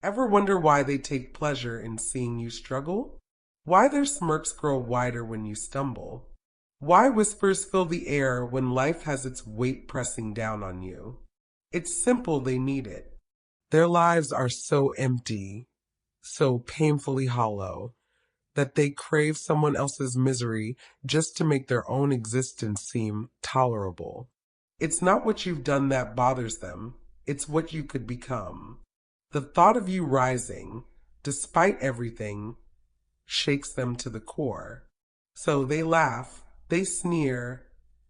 Ever wonder why they take pleasure in seeing you struggle? Why their smirks grow wider when you stumble? Why whispers fill the air when life has its weight pressing down on you? It's simple, they need it. Their lives are so empty, so painfully hollow, that they crave someone else's misery just to make their own existence seem tolerable. It's not what you've done that bothers them, it's what you could become. The thought of you rising, despite everything, shakes them to the core. So they laugh, they sneer,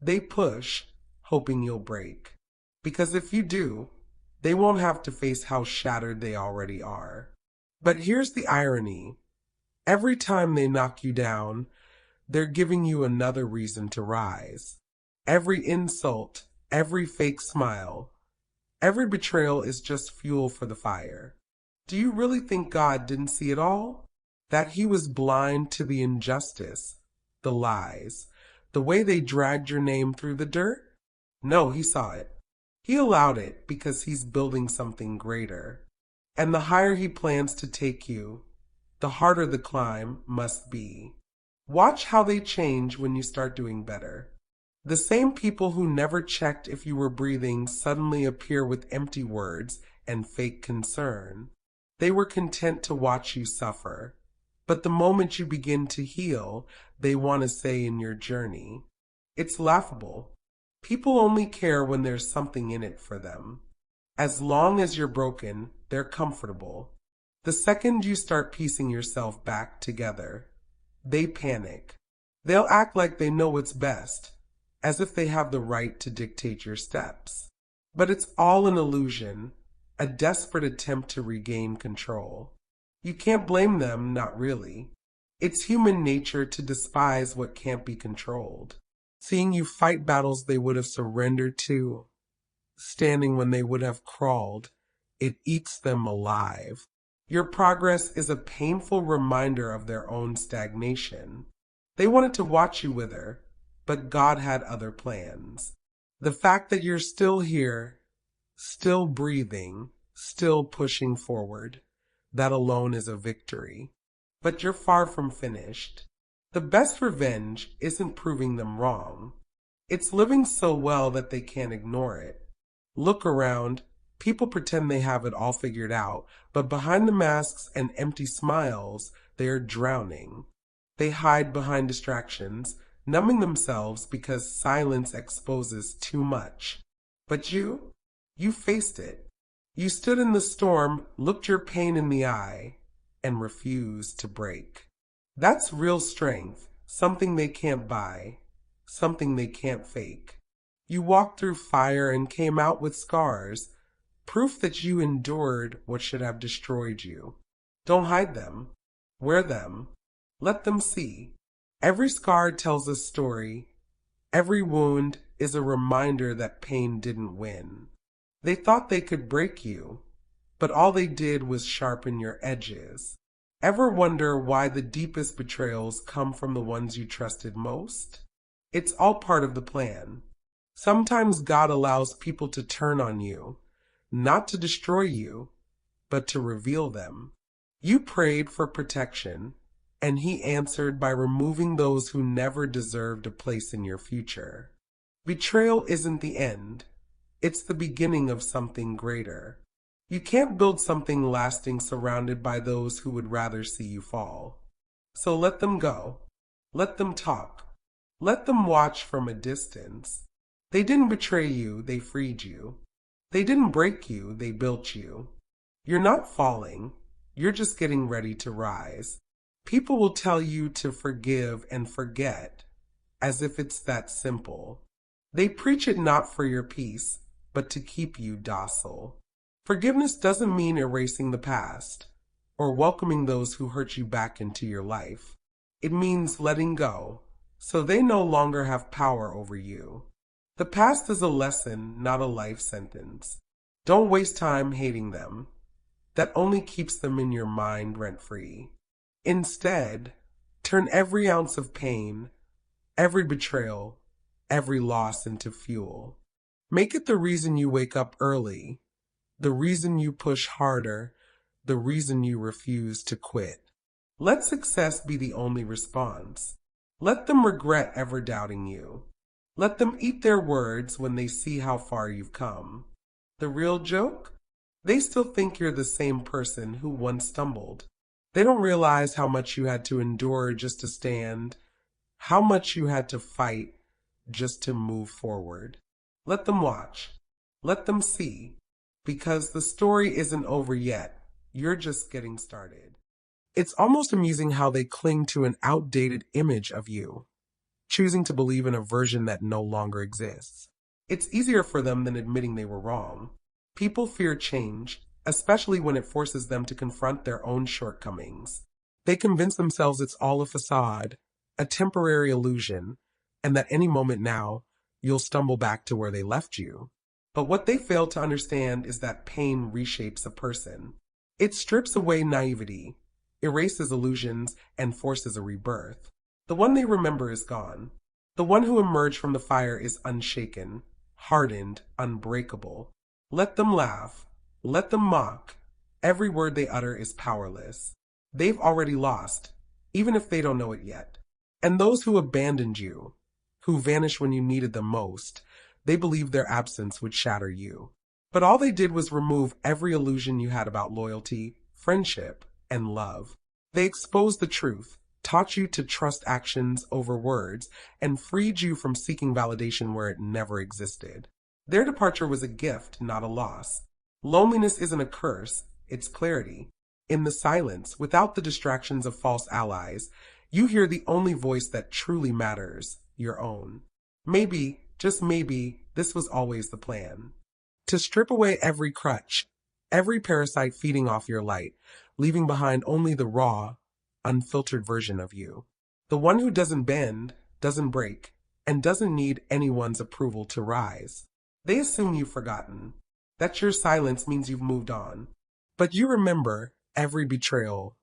they push, hoping you'll break. Because if you do, they won't have to face how shattered they already are. But here's the irony. Every time they knock you down, they're giving you another reason to rise. Every insult, every fake smile, every betrayal is just fuel for the fire. Do you really think God didn't see it all? That he was blind to the injustice, the lies, the way they dragged your name through the dirt? No, he saw it. He allowed it because he's building something greater. And the higher he plans to take you, the harder the climb must be. Watch how they change when you start doing better. The same people who never checked if you were breathing suddenly appear with empty words and fake concern. They were content to watch you suffer. But the moment you begin to heal, they want to say in your journey. It's laughable. People only care when there's something in it for them. As long as you're broken, they're comfortable. The second you start piecing yourself back together, they panic. They'll act like they know what's best, as if they have the right to dictate your steps. But it's all an illusion, a desperate attempt to regain control. You can't blame them, not really. It's human nature to despise what can't be controlled. Seeing you fight battles they would have surrendered to, standing when they would have crawled, it eats them alive. Your progress is a painful reminder of their own stagnation. They wanted to watch you wither, but God had other plans. The fact that you're still here, still breathing, still pushing forward, that alone is a victory. But you're far from finished. The best revenge isn't proving them wrong. It's living so well that they can't ignore it. Look around. People pretend they have it all figured out, but behind the masks and empty smiles, they are drowning. They hide behind distractions, numbing themselves because silence exposes too much. But you faced it. You stood in the storm, looked your pain in the eye, and refused to break. That's real strength, something they can't buy, something they can't fake. You walked through fire and came out with scars, proof that you endured what should have destroyed you. Don't hide them. Wear them. Let them see. Every scar tells a story. Every wound is a reminder that pain didn't win. They thought they could break you, but all they did was sharpen your edges. Ever wonder why the deepest betrayals come from the ones you trusted most? It's all part of the plan. Sometimes God allows people to turn on you, not to destroy you, but to reveal them. You prayed for protection, and he answered by removing those who never deserved a place in your future. Betrayal isn't the end. It's the beginning of something greater. You can't build something lasting surrounded by those who would rather see you fall. So let them go. Let them talk. Let them watch from a distance. They didn't betray you, they freed you. They didn't break you, they built you. You're not falling, you're just getting ready to rise. People will tell you to forgive and forget, as if it's that simple. They preach it not for your peace, but to keep you docile. Forgiveness doesn't mean erasing the past, or welcoming those who hurt you back into your life. It means letting go, so they no longer have power over you. The past is a lesson, not a life sentence. Don't waste time hating them. That only keeps them in your mind rent-free. Instead, turn every ounce of pain, every betrayal, every loss into fuel. Make it the reason you wake up early, the reason you push harder, the reason you refuse to quit. Let success be the only response. Let them regret ever doubting you. Let them eat their words when they see how far you've come. The real joke? They still think you're the same person who once stumbled. They don't realize how much you had to endure just to stand, how much you had to fight just to move forward. Let them watch. Let them see. Because the story isn't over yet. You're just getting started. It's almost amusing how they cling to an outdated image of you, choosing to believe in a version that no longer exists. It's easier for them than admitting they were wrong. People fear change, especially when it forces them to confront their own shortcomings. They convince themselves it's all a facade, a temporary illusion, and that any moment now, you'll stumble back to where they left you. But what they fail to understand is that pain reshapes a person. It strips away naivety, erases illusions, and forces a rebirth. The one they remember is gone. The one who emerged from the fire is unshaken, hardened, unbreakable. Let them laugh. Let them mock. Every word they utter is powerless. They've already lost, even if they don't know it yet. And those who abandoned you, who vanished when you needed them most, they believed their absence would shatter you. But all they did was remove every illusion you had about loyalty, friendship, and love. They exposed the truth, taught you to trust actions over words, and freed you from seeking validation where it never existed. Their departure was a gift, not a loss. Loneliness isn't a curse, it's clarity. In the silence, without the distractions of false allies, you hear the only voice that truly matters, your own. Maybe, just maybe, this was always the plan. To strip away every crutch, every parasite feeding off your light, leaving behind only the raw, unfiltered version of you. The one who doesn't bend, doesn't break, and doesn't need anyone's approval to rise. They assume you've forgotten, that your silence means you've moved on. But you remember every betrayal,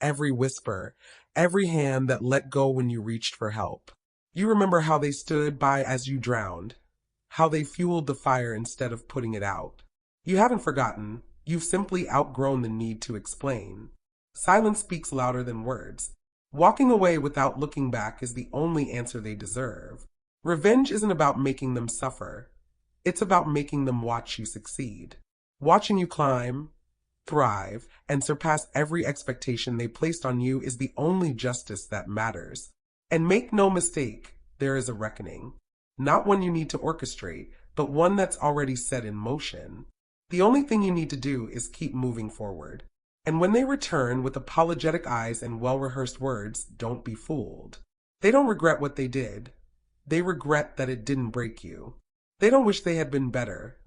every whisper, every hand that let go when you reached for help. You remember how they stood by as you drowned, how they fueled the fire instead of putting it out. You haven't forgotten, you've simply outgrown the need to explain. Silence speaks louder than words. Walking away without looking back is the only answer they deserve. Revenge isn't about making them suffer. It's about making them watch you succeed. Watching you climb, thrive, and surpass every expectation they placed on you is the only justice that matters. And make no mistake, there is a reckoning. Not one you need to orchestrate, but one that's already set in motion. The only thing you need to do is keep moving forward. And when they return with apologetic eyes and well-rehearsed words, don't be fooled. They don't regret what they did. They regret that it didn't break you. They don't wish they had been better.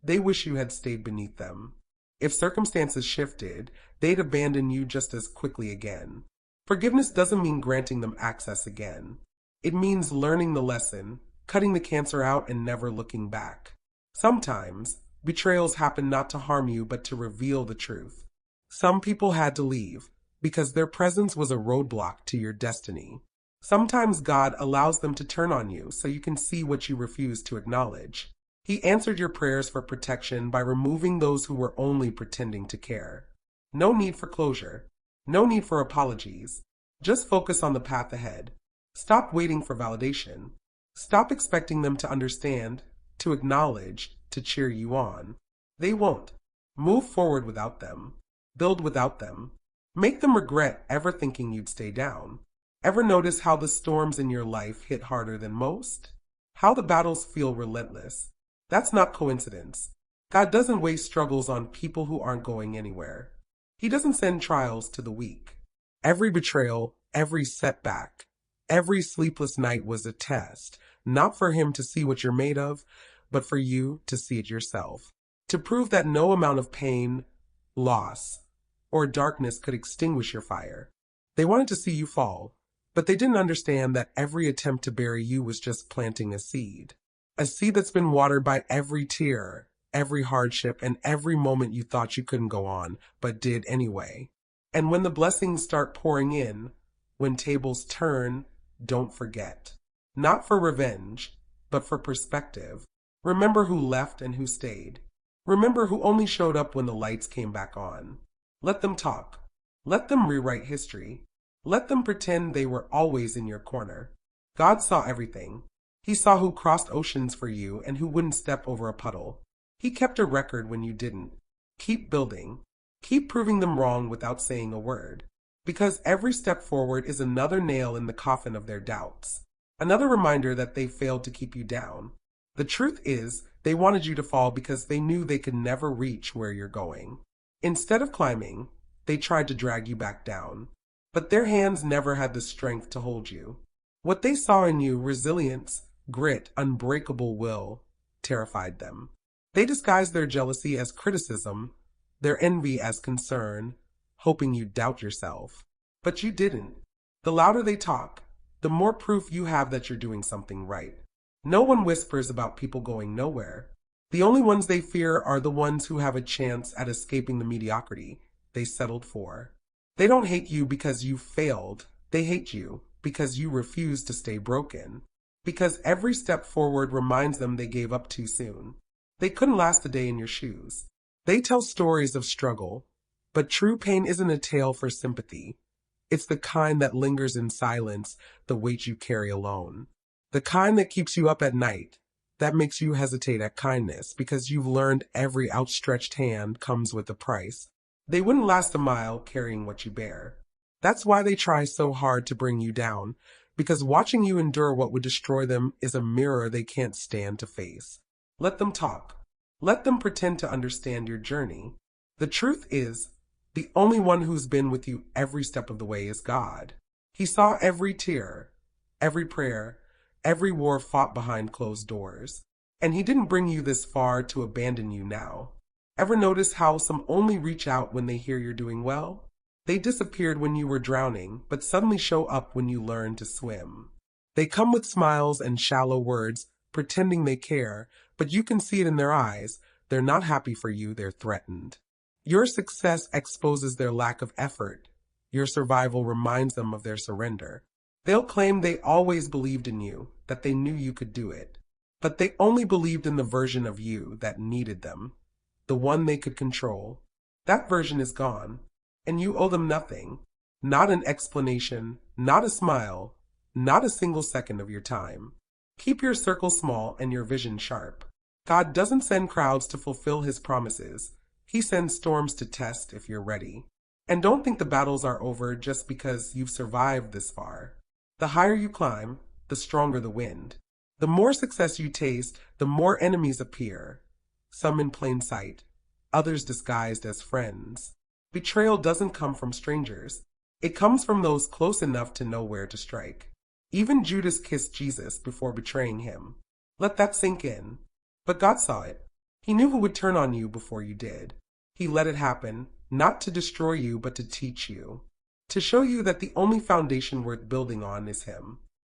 They wish you had stayed beneath them. If circumstances shifted, they'd abandon you just as quickly again. Forgiveness doesn't mean granting them access again. It means learning the lesson, cutting the cancer out, and never looking back. Sometimes, betrayals happen not to harm you, but to reveal the truth. Some people had to leave because their presence was a roadblock to your destiny. Sometimes God allows them to turn on you so you can see what you refuse to acknowledge. He answered your prayers for protection by removing those who were only pretending to care. No need for closure. No need for apologies. Just focus on the path ahead. Stop waiting for validation. Stop expecting them to understand, to acknowledge, to cheer you on. They won't. Move forward without them. Build without them. Make them regret ever thinking you'd stay down. Ever notice how the storms in your life hit harder than most? How the battles feel relentless? That's not coincidence. God doesn't waste struggles on people who aren't going anywhere. He doesn't send trials to the weak. Every betrayal, every setback, every sleepless night was a test, not for him to see what you're made of, but for you to see it yourself. To prove that no amount of pain, loss, or darkness could extinguish your fire. They wanted to see you fall, but they didn't understand that every attempt to bury you was just planting a seed. A seed that's been watered by every tear, every hardship, and every moment you thought you couldn't go on, but did anyway. And when the blessings start pouring in, when tables turn, don't forget. Not for revenge, but for perspective. Remember who left and who stayed. Remember who only showed up when the lights came back on. Let them talk. Let them rewrite history. Let them pretend they were always in your corner. God saw everything. He saw who crossed oceans for you and who wouldn't step over a puddle. He kept a record when you didn't. Keep building. Keep proving them wrong without saying a word. Because every step forward is another nail in the coffin of their doubts. Another reminder that they failed to keep you down. The truth is, they wanted you to fall because they knew they could never reach where you're going. Instead of climbing, they tried to drag you back down. But their hands never had the strength to hold you. What they saw in you, resilience, grit, unbreakable will, terrified them. They disguised their jealousy as criticism, their envy as concern, hoping you'd doubt yourself. But you didn't. The louder they talk, the more proof you have that you're doing something right. No one whispers about people going nowhere. The only ones they fear are the ones who have a chance at escaping the mediocrity they settled for. They don't hate you because you failed. They hate you because you refuse to stay broken. Because every step forward reminds them they gave up too soon. They couldn't last a day in your shoes. They tell stories of struggle, but true pain isn't a tale for sympathy. It's the kind that lingers in silence, the weight you carry alone. The kind that keeps you up at night, that makes you hesitate at kindness because you've learned every outstretched hand comes with a price. They wouldn't last a mile carrying what you bear. That's why they try so hard to bring you down, because watching you endure what would destroy them is a mirror they can't stand to face. Let them talk. Let them pretend to understand your journey. The truth is, the only one who's been with you every step of the way is God. He saw every tear, every prayer, every war fought behind closed doors. And he didn't bring you this far to abandon you now. Ever notice how some only reach out when they hear you're doing well? They disappeared when you were drowning, but suddenly show up when you learn to swim. They come with smiles and shallow words, pretending they care, but you can see it in their eyes. They're not happy for you, they're threatened. Your success exposes their lack of effort. Your survival reminds them of their surrender. They'll claim they always believed in you, that they knew you could do it. But they only believed in the version of you that needed them, the one they could control. That version is gone, and you owe them nothing. Not an explanation, not a smile, not a single second of your time. Keep your circle small and your vision sharp. God doesn't send crowds to fulfill his promises. He sends storms to test if you're ready. And don't think the battles are over just because you've survived this far. The higher you climb, the stronger the wind. The more success you taste, the more enemies appear. Some in plain sight, others disguised as friends. Betrayal doesn't come from strangers. It comes from those close enough to know where to strike. Even Judas kissed Jesus before betraying him. Let that sink in. But God saw it. He knew who would turn on you before you did. He let it happen, not to destroy you, but to teach you. To show you that the only foundation worth building on is him.